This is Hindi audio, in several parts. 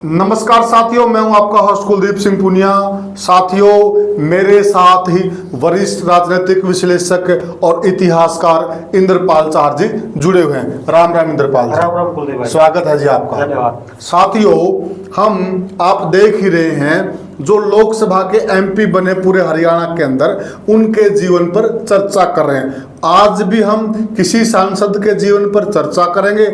नमस्कार साथियों, मैं हूं आपका होस्ट कुलदीप सिंह पुनिया। साथियों, मेरे साथ ही वरिष्ठ राजनीतिक विश्लेषक और इतिहासकार इंद्रपाल चार जी जुड़े हुए हैं। राम राम इंद्रपाल जी। राम राम कुलदीप भाई। स्वागत है जी आपका। धन्यवाद। साथियों, हम आप देख ही रहे हैं जो लोकसभा के एमपी बने पूरे हरियाणा के अंदर, उनके जीवन पर चर्चा कर रहे हैं। आज भी हम किसी सांसद के जीवन पर चर्चा करेंगे।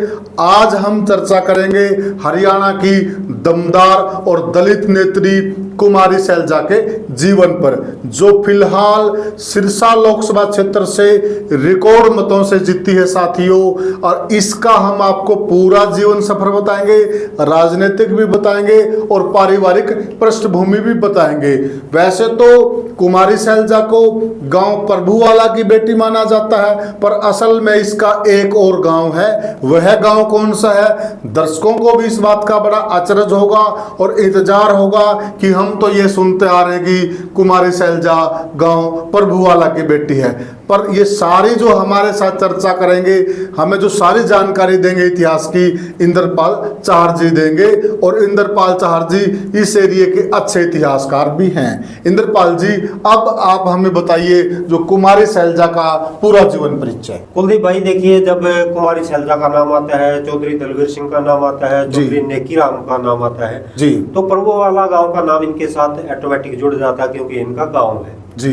आज हम चर्चा करेंगे हरियाणा की दमदार और दलित नेत्री कुमारी सैलजा के जीवन पर, जो फिलहाल सिरसा लोकसभा क्षेत्र से रिकॉर्ड मतों से जीती है साथियों। और इसका हम आपको पूरा जीवन सफर बताएंगे, राजनीतिक भी बताएंगे और पारिवारिक पृष्ठभूमि भी बताएंगे। वैसे तो कुमारी सैलजा को गांव प्रभुवाला की बेटी माना जाता है, पर असल में इसका एक और गांव है। वह गांव कौन सा है? दर्शकों को भी इस बात का बड़ा अचरज होगा और इंतजार होगा कि हम तो ये सुनते आ रहे हैं कि कुमारी सैलजा गांव प्रभुवाला की बेटी है, पर ये सारी जो हमारे साथ चर्चा करेंगे, हमें जो सारी जानकारी देंगे इतिहास की, इंद्रपाल चार जी देंगे। और इंद्रपाल चार जी इस एरिया के अच्छे इतिहासकार भी हैं। इंद्रपाल जी, अब आप हमें बताइए जो कुमारी सैलजा का पूरा जीवन परिचय। कुलदीप भाई, देखिए, जब कुमारी सैलजा का नाम आता है, चौधरी दलवीर सिंह का नाम आता है, चौधरी नेकीराम का नाम आता है जी, तो प्रभुवाला गांव का नाम इनके साथ ऑटोमेटिक जुड़ जाता है, क्योंकि इनका गांव है जी।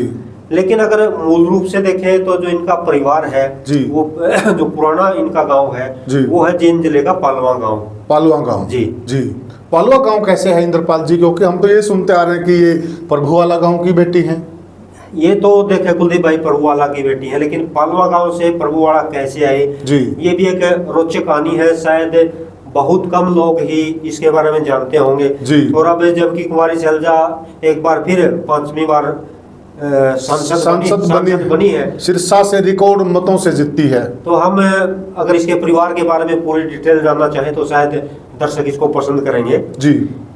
लेकिन अगर मूल रूप से देखें तो जो इनका परिवार है जी, वो जो पुराना इनका गांव है जी, वो है जींद जिले का पालवा गांव। पालवा गांव जी जी। पालवा गांव कैसे है इंद्रपाल जी? क्योंकि हम तो ये सुनते आ रहे हैं कि ये प्रभुवाला गांव की बेटी है। ये तो देखे कुलदीप भाई, प्रभुवाला की बेटी है, लेकिन पालवा गांव से प्रभुवाला कैसे आई जी, ये भी एक रोचक कहानी है। शायद बहुत कम लोग ही इसके बारे में जानते होंगे जी। और अब जबकि कुमारी सैलजा एक बार फिर 5वीं बार सांसद बनी है, सिरसा से रिकॉर्ड मतों से जीतती है, तो हम अगर इसके परिवार के बारे में पूरी डिटेल जानना चाहें तो शायद दर्शक इसको पसंद करेंगे जी।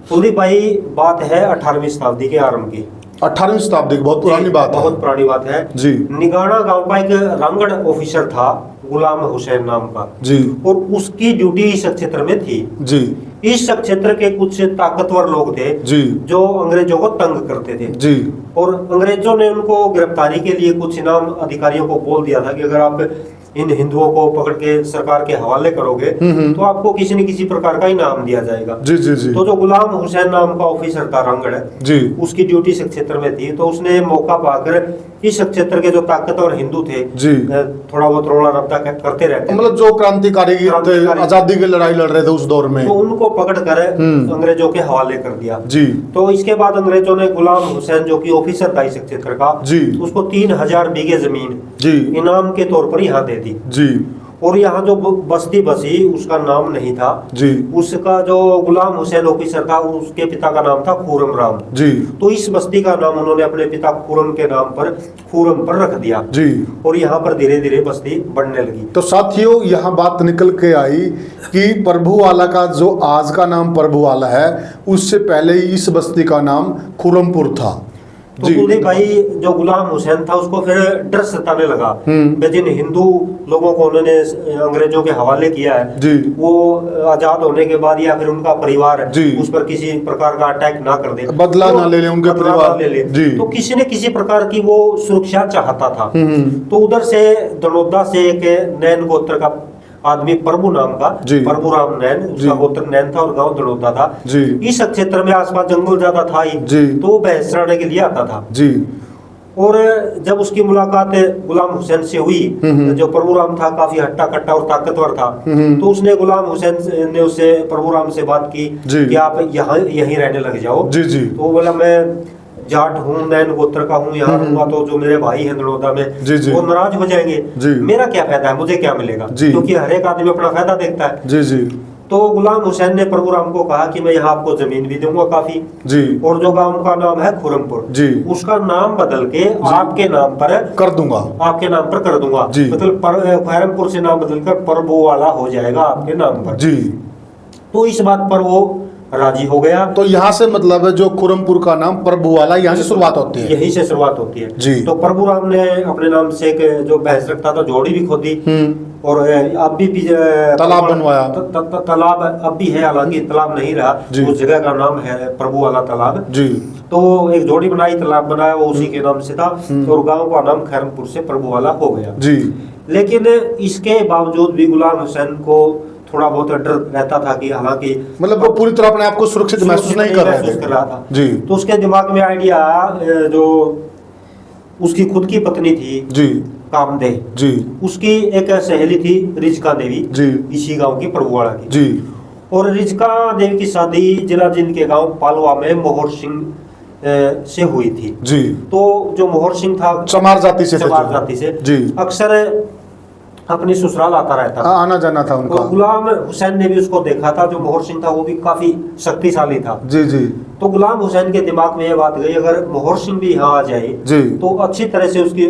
कुलदीप भाई, बात है 18वीं शताब्दी के आरंभ की। 18वीं शताब्दी की बहुत पुरानी बात है। बहुत पुरानी बात है जी। निगाना गांव का एक रांगड़ ऑफिसर था, गुलाम हुसैन नाम का जी, और उसकी ड्यूटी इस क्षेत्र में थी जी, इस क्षेत्र के कुछ ताकतवर लोग थे जी, जो अंग्रेजों को तंग करते थे जी, और अंग्रेजों ने उनको गिरफ्तारी के लिए कुछ इनाम अधिकारियों को बोल दिया था कि अगर आप इन हिंदुओं को पकड़ के सरकार के हवाले करोगे तो आपको किसी न किसी प्रकार का इनाम दिया जाएगा। जी, जी, जी, तो जो गुलाम हुसैन नाम का ऑफिसर था रांगड़, जी, उसकी ड्यूटी इस क्षेत्र में थी, तो उसने मौका पाकर इस क्षेत्र के जो ताकतवर हिंदू थे जी, थोड़ा बहुत रोड़ा रद्दा करते रहते, मतलब जो क्रांतिकारी आजादी की लड़ाई लड़ रहे थे उस दौर में, तो उनको पकड़ कर अंग्रेजों के हवाले कर दिया जी। तो इसके बाद अंग्रेजों ने गुलाम हुसैन, जो कि ऑफिसर था इस क्षेत्र का, जी, उसको 3000 बीघे जमीन जी, इनाम के तौर पर यहाँ दे दी। जी, और यहाँ जो बस्ती बसी उसका नाम नहीं था जी, उसका, जो गुलाम हुसैन ऑफिसर था उसके पिता का नाम था खुरम राम जी, तो इस बस्ती का नाम उन्होंने अपने पिता खुरम के नाम पर खुरम पर रख दिया जी। और यहाँ पर धीरे धीरे बस्ती बढ़ने लगी। तो साथियों, यहाँ बात निकल के आई कि प्रभुवाला का जो आज का नाम प्रभुवाला है, उससे पहले ही इस बस्ती का नाम खुरमपुर था। तो कुलदीप भाई, जो गुलाम हुसैन था उसको फिर डर सताने लगा कि जिन हिंदू लोगों को उन्होंने अंग्रेजों के हवाले किया है जी, वो आजाद होने के बाद या फिर उनका परिवार जी, उस पर किसी प्रकार का अटैक ना कर दे, बदला ना ले ले उनके बदला परिवार, ना ले ले, जी। तो किसी न किसी प्रकार की वो सुरक्षा चाहता था। तो उधर से दलोदा से एक नैन गोत्र का आदमी, प्रभु नाम का, प्रभुराम नैन, उसका गोत्र नैन था और गांव दलोदा था जी। इस क्षेत्र में आसपास जंगल ज्यादा था ही जी, तो वो भैंस चराने के लिए आता था जी। और जब उसकी मुलाकात गुलाम हुसैन से हुई, जो प्रभुराम था काफी हट्टा कट्टा और ताकतवर था, तो उसने गुलाम हुसैन ने उससे प्रभुराम से बात की कि आप यहाँ यहीं रहने लग जाओ। जी, जी। तो बोला, मैं जाट हूँ, नैन गोत्र का हूँ, यहाँ रहूंगा तो जो मेरे भाई हैं दड़ौदा में जी, जी। वो नाराज हो जाएंगे, जी। मेरा क्या फायदा है, मुझे क्या मिलेगा, क्योंकि हर एक आदमी अपना फायदा देखता है। जी, जी। तो गुलाम हुसैन ने प्रभुराम को कहा कि मैं यहाँ आपको जमीन भी दूंगा काफी, जी, और जो गांव का नाम है खुरमपुर, जी, उसका नाम बदल के आपके नाम पर कर दूंगा, आपके नाम पर कर दूंगा, जी। मतलब खुरमपुर से नाम बदलकर प्रभुवाला हो जाएगा आपके नाम पर। जी। तो इस बात पर वो राजी हो गया। तो यहाँ से मतलब है जो खुरमपुर का नाम प्रभुवाला, यहाँ से शुरुआत होती है। यहीं से शुरुआत होती है जी। तो प्रभुराम ने अपने नाम से एक जो भैंस रखता था जोड़ी भी खोदी और अब भी तालाब बनवाया। तालाब अब भी है, हालांकि तालाब नहीं रहा, उस जगह का नाम है प्रभुवाला तालाब जी। तो एक जोड़ी बनाई, तालाब बनाया, वो उसी के नाम से था और गांव का नाम खैरमपुर से प्रभुवाला हो गया जी। लेकिन इसके बावजूद भी गुलाम हुसैन को थोड़ा बहुत डर रहता था कि हालांकि मतलब वो पूरी तरह अपने आप को सुरक्षित महसूस नहीं कर रहा था जी। तो उसके दिमाग में आइडिया आया, जो उसकी खुद की पत्नी थी जी कामदेव जी, उसकी एक सहेली थी रिजका देवी जी, इसी गांव की प्रभुवाड़ा की जी। और रिजका देवी की शादी जिला जिंद के गांव पालवा में मोहर सिंह से हुई थी जी। तो जो मोहर सिंह था चमार जाति से, चमार जाति से जी। अक्सर अपनी ससुराल आता रहता था, आना जाना था उनका। और गुलाम हुसैन ने भी उसको देखा था, जो मोहर सिंह था वो भी काफी शक्तिशाली था जी जी। तो गुलाम हुसैन के दिमाग में ये बात गई, अगर मोहर सिंह भी यहाँ आ जाए जी तो अच्छी तरह से उसकी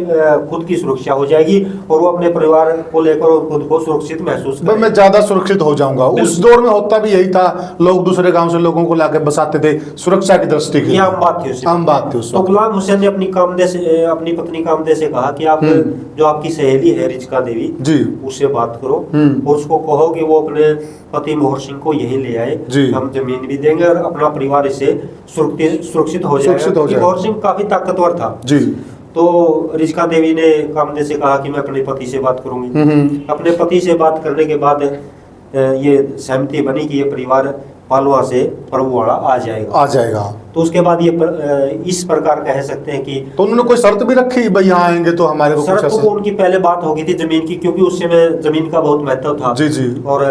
खुद की सुरक्षा हो जाएगी और वो अपने परिवार को लेकर और खुद को सुरक्षित महसूस करेगा। मैं ज्यादा सुरक्षित हो जाऊंगा। उस दौर में होता भी यही था, लोग दूसरे गांव से लोगों को लाके बसाते थे सुरक्षा की दृष्टि की। आम बात थी, आम बात थी उस तो गुलाम हुसैन ने अपनी पत्नी कामदे से कहा कि आप जो आपकी सहेली है रिजका देवी जी, उससे बात करो और उसको कहो कि वो अपने पति मोहर सिंह को यहीं ले आए, हम जमीन भी देंगे और अपना परिवार इससे सुरक्षित हो जाएगा। मोहर सिंह काफी ताकतवर था जी। तो रिजका देवी ने कामदे से कहा कि मैं अपने पति से बात करूंगी। अपने पति से बात करने के बाद ये सहमति बनी कि ये परिवार पालवा से प्रभुवाड़ा आ जाएगा। तो उसके बाद ये इस प्रकार कह सकते हैं कि तो उन्होंने कोई शर्त भी रखी भाई यहाँ आएंगे तो हमारे को शर्त को उनकी पहले बात हो गई थी जमीन की, क्योंकि उस समय जमीन का बहुत महत्व था जी जी, और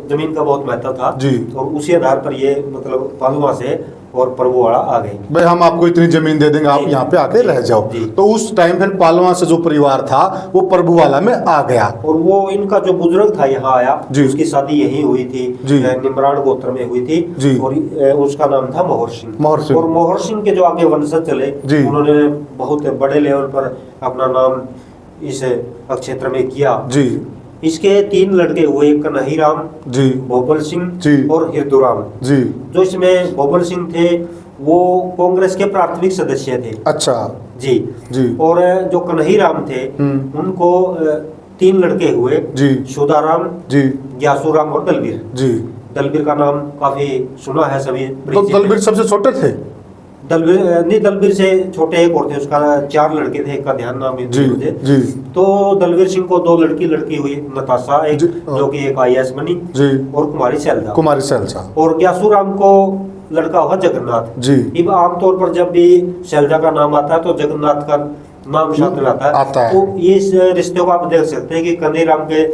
जमीन का बहुत महत्व था जी, और उसी आधार पर ये मतलब पालवा से और प्रभुवाड़ा आ गई, भाई हम आपको इतनी जमीन दे देंगे, आप यहाँ पे आके रह जाओ। तो उस टाइम फिर पालवा से जो परिवार था वो प्रभुवाला में आ गया और वो इनका जो बुजुर्ग था यहाँ आया, उसकी शादी यहीं हुई थी, निमरान गोत्र में हुई थी और उसका नाम था मोहर सिंह। और मोहर सिंह के जो आगे वंशज चले उन्होंने बहुत बड़े लेवल पर अपना नाम इस क्षेत्र में किया जी। इसके 3 लड़के हुए, कन्हैराम जी, भोपल सिंह जी और हिरदुराम जी। जो इसमें भोपल सिंह थे वो कांग्रेस के प्राथमिक सदस्य थे। अच्छा जी जी। और जो कन्हैराम थे उनको 3 लड़के हुए जी, सुदाराम जी, ग्यासुराम और दलबीर जी। दलबीर का नाम काफी सुना है सभी। तो दलबीर सबसे छोटे थे? दलबीर से छोटे एक और थे, उसका 4 लड़के थे, एक का ध्यान नाम जी जी। तो दलबीर सिंह को 2 लड़की हुई, नताशा एक जो कि एक IAS बनी जी और कुमारी सैलजा। और ग्यासुराम को लड़का हुआ जगन्नाथ जी। अब आमतौर पर जब भी सैलजा का नाम आता है तो जगन्नाथ का नाम साथ में आता है। तो ये इस रिश्ते को आप देख सकते हैं कि कन्हैराम के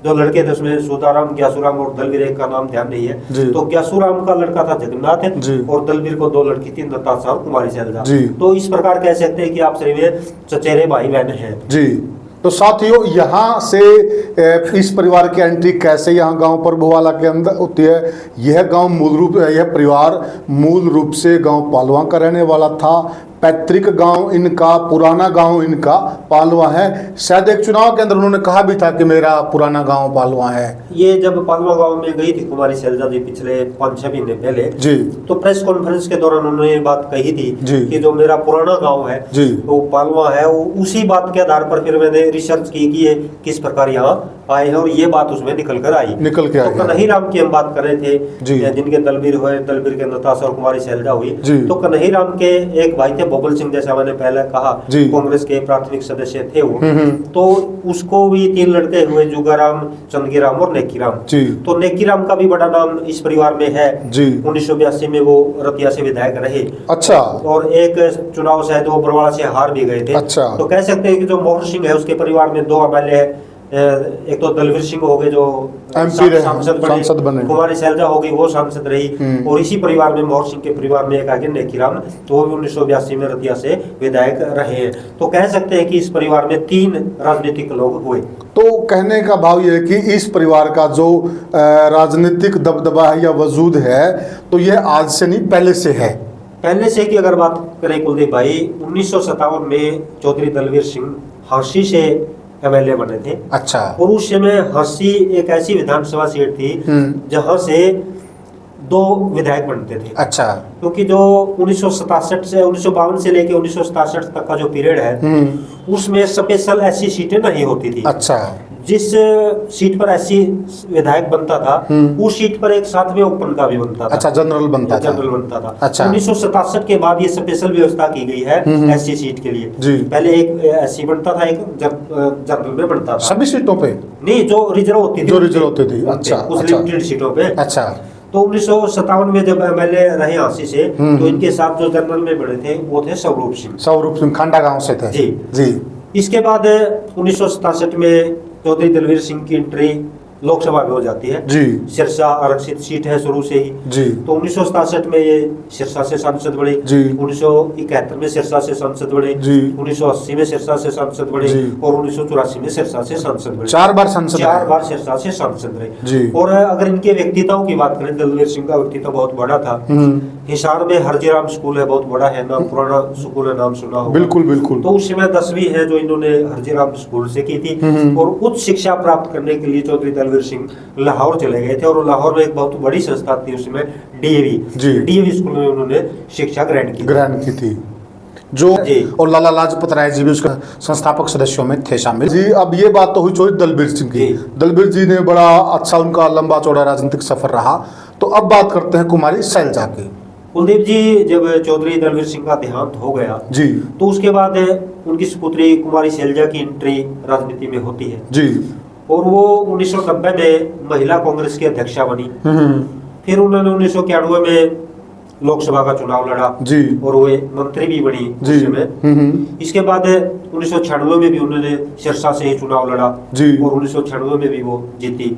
जो लड़के थे उसमें सुदाराम, ग्यासुराम और दलबीर का नाम ध्यान नहीं है। तो ग्यासुराम का लड़का था जगन्नाथ और दलबीर को 2 लड़की थी, नताशा और कुमारी सैलजा। तो इस प्रकार कह सकते हैं कि आप सभी में चचेरे भाई बहन हैं जी। तो साथियों यहाँ से इस परिवार की एंट्री कैसे यहाँ गांव प्रभुवाला के अंदर होती है? यह परिवार मूल रूप से गांव पालवा का रहने वाला था। पैतृक गांव इनका, पुराना गांव इनका पालवा है। शायद एक चुनाव के अंदर उन्होंने कहा भी था कि मेरा पुराना गांव पालवा है। ये जब पालवा गांव में गई थी कुमारी सैलजा जी पिछले 5-6 महीने पहले जी, तो प्रेस कॉन्फ्रेंस के दौरान उन्होंने ये बात कही थी कि जो मेरा पुराना गांव है जी वो पालवा है। उसी बात के आधार पर फिर मैंने रिसर्च की कि ये किस प्रकार यहाँ आए हैं और ये बात उसमें निकल के आई। तो कन्हैराम की हम बात कर रहे थे जिनके दलबीर हुए, दलबीर के नताशा और कुमारी सैलजा हुई। तो कन्हैराम के एक भाई थे भोपल सिंह, जैसा मैंने पहले कहा कांग्रेस के प्राथमिक सदस्य थे वो। तो उसको भी 3 लड़के हुए, जुगाराम, चंदगीराम और नेकीराम। तो नेकीराम का भी बड़ा नाम इस परिवार में है। 1982 में वो रतिया से विधायक रहे। अच्छा। और एक चुनाव शायद वो बरवाड़ा से हार भी गए थे। अच्छा। तो कह सकते हैं कि जो मोहर सिंह है उसके परिवार में 2 MLA, एक तो दलबीर सिंह हो गए जो सांसद बने, कुमारी सैलजा हो गई वो सांसद रही और इसी परिवार में मोहर सिंह के परिवार में एक आगे नेकीराम, तो वो भी 1982 में रतिया से विधायक रहे हैं। तो कह सकते हैं कि इस परिवार में 3 राजनीतिक लोग हुए। तो कहने का भाव ये है कि इस परिवार का जो राजनीतिक दबदबा है या वजूद है तो यह आज से नहीं पहले से है। पहले से की अगर बात करें कुलदीप भाई, 1957 में चौधरी दलबीर सिंह हर्षी से MLA बने थे। अच्छा। और उस समय हर्षी एक ऐसी विधानसभा सीट थी जहां से दो विधायक बनते थे। अच्छा। क्योंकि जो 1967 से 1952 से लेके 1967 तक का जो पीरियड है, उसमें स्पेशल ऐसी सीटें नहीं होती थी। अच्छा। जिस सीट पर ऐसी विधायक बनता था, उस सीट पर एक साथ में ओपन का भी बनता था। अच्छा, जनरल बनता था। जनरल बनता था। अच्छा। 1967 के बाद ये स्पेशल व्यवस्था की गई है ऐसी सीट के लिए। जी। पहले एक ऐसी बनता था, एक जनरल में बनता था। सभी सीटों पे नहीं, जो रिजर्व होती थी, जो रिजर्व होती थी। अच्छा, उस लिमिटेड सीटों पे। अच्छा। तो 1957 में जब एमएलए रहे आसी से, तो इनके साथ जो जनरल में बने थे वो थे स्वरूप सिंह। स्वरूप सिंह खांडा गांव से थे। जी जी। इसके बाद 1967 में चौधरी दलवीर सिंह की एंट्री लोकसभा में हो जाती है। जी। सिरसा आरक्षित सीट है शुरू से ही। जी। तो 1967 में ये सिरसा से सांसद बने। जी। 1971 में सिरसा से सांसद बने। जी। 1980 में सिरसा से सांसद बने। जी। और 1984 में सिरसा से सांसद बने। 4 बार सांसद रहे। 4 बार सिरसा से सांसद रहे। जी। और अगर इनके व्यक्तित्वों की बात करें, दलवीर सिंह का व्यक्तित्व बहुत बड़ा था। हिसार में हरजीराम स्कूल है, बहुत बड़ा है, नाम पुराना स्कूल है, नाम सुना होगा। बिल्कुल बिल्कुल। तो उस समय 10वीं है जो इन्होंने हरजीराम स्कूल से की थी। और उच्च शिक्षा प्राप्त करने के लिए चौधरी दलवीर सिंह लाहौर चले गए थे। और लाहौर में एक बहुत बड़ी संस्था थी उसमें, डीएवी स्कूल में उन्होंने शिक्षा ग्रहण की थी जो। और लाला लाजपत राय जी भी उसके संस्थापक सदस्यों में थे शामिल। जी। अब ये बात तो हुई चौधरी दलवीर सिंह की। दलवीर जी ने बड़ा अच्छा उनका लंबा चौड़ा राजनीतिक सफर रहा। तो अब बात करते हैं कुमारी शैलजा की। कुलदीप जी, जब चौधरी दलवीर सिंह का देहांत हो गया जी, तो उसके बाद उनकी सुपुत्री कुमारी शैलजा की एंट्री राजनीति में होती है जी। और वो 1990 में महिला कांग्रेस की अध्यक्षा बनी। फिर उन्होंने 1991 में लोकसभा का चुनाव लड़ा जी, और वो मंत्री भी बनी उस समय। इसके बाद 1996 में भी उन्होंने सिरसा से ही चुनाव लड़ा जी, और 1996 में भी वो जीती।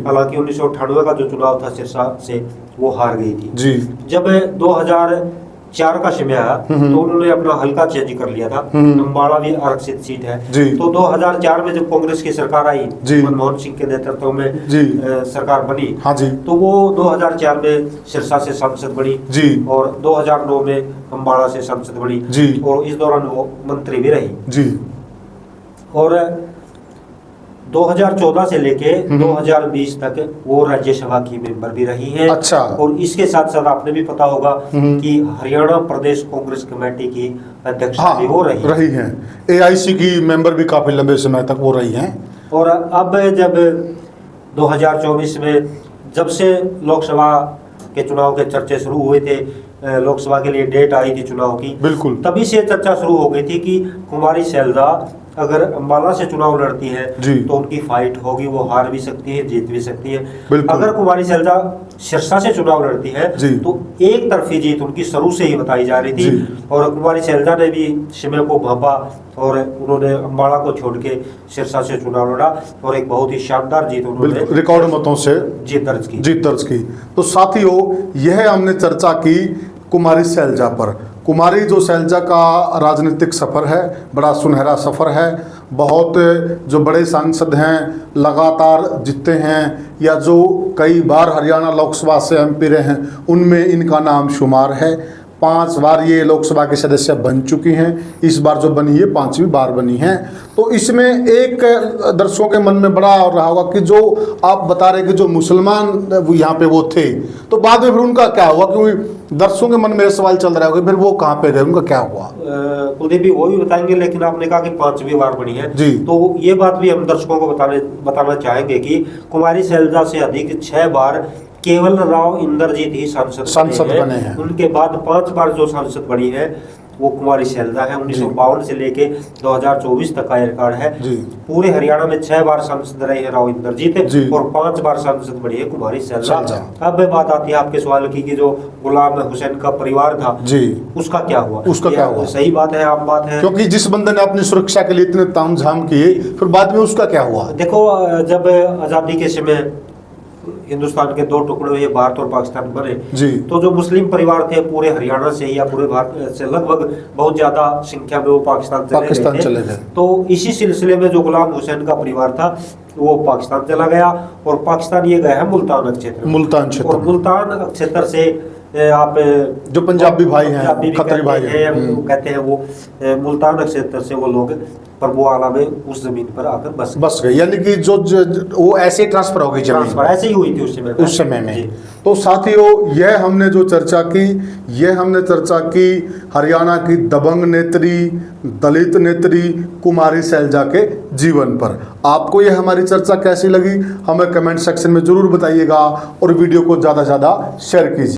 हालांकि 1998 का जो चुनाव था सिरसा से, वो हार गई थी जी। जब 2004 का समय आया तो उन्होंने अपना हल्का चेंज कर लिया था। अम्बाड़ा भी आरक्षित सीट है। तो 2004 में जब कांग्रेस की सरकार आई, मनमोहन सिंह के नेतृत्व में सरकार बनी, हाँ जी, तो वो 2004 में सिरसा से सांसद बनी जी, और 2009 में अम्बाड़ा से सांसद बनी जी, और इस दौरान वो मंत्री भी रही जी। और 2014 से लेके 2020 तक वो राज्यसभा की मेंबर भी रही हैं। अच्छा। और इसके साथ साथ आपने भी पता होगा कि हरियाणा प्रदेश कांग्रेस कमेटी की अध्यक्ष भी वो रही हैं। एआईसी की मेंबर भी काफी लंबे समय तक वो रही हैं। और अब जब 2024 में जब से लोकसभा के चुनाव के चर्चे शुरू हुए थे, लोकसभा के लिए डेट आई थी चुनाव की, बिल्कुल तभी से चर्चा शुरू हो गई थी कि कुमारी शैलजा अगर अम्बाला से चुनाव लड़ती है तो उनकी फाइट होगी, वो हार भी सकती है, जीत भी सकती है। अगर कुमारी शैलजा सिरसा से चुनाव लड़ती है तो एक तरफी जीत उनकी शुरू से ही बताई जा रही थी। और कुमारी शैलजा ने भी समय को भांपा और उन्होंने अम्बाला को छोड़ के सिरसा से चुनाव लड़ा और एक बहुत ही शानदार जीत उन्होंने रिकॉर्ड मतों से जीत दर्ज की। तो साथियों, यह हमने चर्चा की कुमारी शैलजा पर। कुमारी जो शैलजा का राजनीतिक सफ़र है, बड़ा सुनहरा सफ़र है। बहुत जो बड़े सांसद हैं लगातार जीतते हैं, या जो कई बार हरियाणा लोकसभा से एमपी रहे हैं, उनमें इनका नाम शुमार है। 5 बार ये लोकसभा के सदस्य बन चुकी हैं। इस बार जो बनी है 5वीं बार बनी है। तो इसमें एक दर्शकों के मन में बड़ा और रहा होगा कि जो आप बता रहे कि जो मुसलमान यहाँ पे वो थे, तो बाद में फिर उनका क्या हुआ? क्योंकि दर्शकों के मन में सवाल चल रहा होगा फिर वो कहाँ पे गए, उनका क्या हुआ? कुलदीप भी वो भी बताएंगे, लेकिन आपने कहा कि 5वीं बार बनी है जी, तो ये बात भी हम दर्शकों को बताना चाहेंगे कि कुमारी शैलजा से अधिक 6 बार केवल राव इंद्रजीत ही सांसद बने हैं। उनके बाद 5 बार जो सांसद बनी है वो कुमारी शैलजा है। 1952 से लेके 2024 तक का रिकॉर्ड है। पूरे हरियाणा में 6 बार सांसद रहे हैं राव इंद्रजीत और 5 बार सांसद बनी है कुमारी शैलजा। अब बात आती है आपके सवाल की कि जो गुलाम हुसैन का परिवार था उसका क्या हुआ? सही बात है, आम बात है, क्योंकि जिस बंदे ने अपनी सुरक्षा के लिए इतने तामझाम किए, फिर बाद में उसका क्या हुआ? देखो, जब आजादी के समय हिंदुस्तान के 2 टुकड़े हुए, भारत और पाकिस्तान बने, तो जो मुस्लिम परिवार थे पूरे हरियाणा से या पूरे भारत से लगभग बहुत ज्यादा संख्या में वो पाकिस्तान चले गए। तो इसी सिलसिले में जो गुलाम हुसैन का परिवार था वो पाकिस्तान चला गया, और पाकिस्तान ये गया है मुल्तान क्षेत्र में। मुल्तान क्षेत्र और मुल्तान क्षेत्र से आप जो पंजाबी भाई हैं, पंजाबी भी खतरी भाई कहते हैं, वो कहते हैं वो मुल्तान क्षेत्र से वो लोग प्रभु आला में उस जमीन पर आकर बस गए, यानी कि वो ऐसे ट्रांसफर हो गई जमीन, ट्रांसफर ऐसे ही हुई थी उस समय में। जी। तो साथियों, यह हमने जो चर्चा की हरियाणा की दबंग नेत्री, दलित नेत्री कुमारी सैलजा के जीवन पर। आपको यह हमारी चर्चा कैसी लगी हमें कमेंट सेक्शन में जरूर बताइएगा, और वीडियो को ज़्यादा से ज़्यादा शेयर कीजिए।